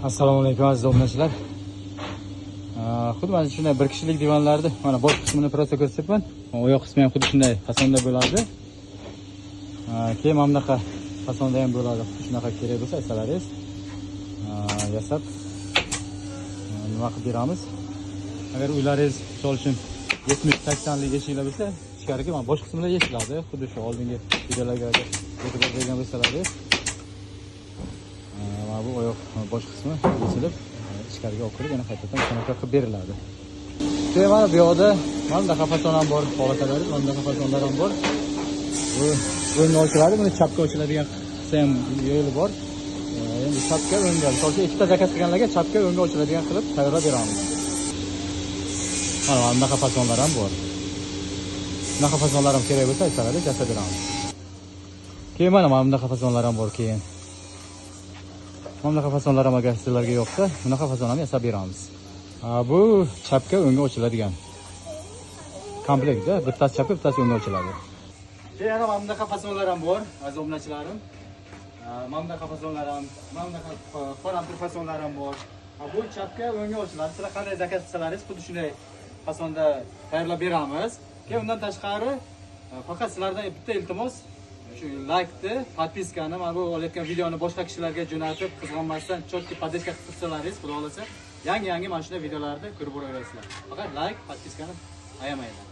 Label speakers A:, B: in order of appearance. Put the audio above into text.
A: Assalomu alaykum aziz obunachilar. Xuddi mana shunday bir kishilik divanlarni mana bosh qismini prosta ko'rsatyapman. Oyoq qismi ham xuddi shunday fasonda bo'ladi. Keyin mana bunaqa fasonda ham bo'ladi. Shunaqa kerak bo'lsa aytsalaringiz, yasab nima qilib beramiz. Agar uylaringiz misol uchun 70-80 lik eshiklar bo'lsa, ichkariga mana bosh qismida yechiladi. Xuddi shu oldingi videolarga e'tibor bergan bo'lsalaringiz. Bu oyoq bosh qismi yechilib ichkariga olib kirib yana qaytadan shunaqa qilib beriladi. Keyin mana bu yoqda mana bunaqa fason ham bor, holatlar, mana bunaqa fasonlar ham bor. Bu o'ngga ochiladi, buni chapga ochiladigan qismi ham yo'li bor. Endi chapga o'ngga, to'g'ri ikkita zakaz qilganlarga chapga o'ngga ochiladigan qilib tayyorlab beramiz. Mana bunaqa fasonlar ham bor. Bunaqa fasonlar ham kerak bo'lsa aytsalar, jasad beramiz. Keyin mana bunaqa fasonlar ham bor keyin. Bunaqa fasonlar ham agar sizlarga yo'qsa, bunaqa fason ham yasab beramiz. Bu chapga o'ngga ochiladigan komplektda, bittasi chapga, bittasi o'ngga ochiladi. Keyin yana bunaqa fasonlar ham bor, aziz obunachilarim. Mana bunaqa fasonlar ham, mana bunaqa qoramtir fasonlar ham bor. Bu chapga o'ngga ochiladi. Sizlar qanday zakaz qilsalaringiz, xuddi shunday fasonda tayyorlab beramiz. Keyin undan tashqari faqat sizlardan bitta iltimos, shu laykni, podpiskani mana bu olayotgan videoni boshqa kishilarga jo'natib, qizg'onmasdan chotki podpiska qilib tursalaringiz, xudo xolasa, yangi mana shunday videolarni ko'rib boraverasizlar. Faqat layk, podpiskani ayamaydi.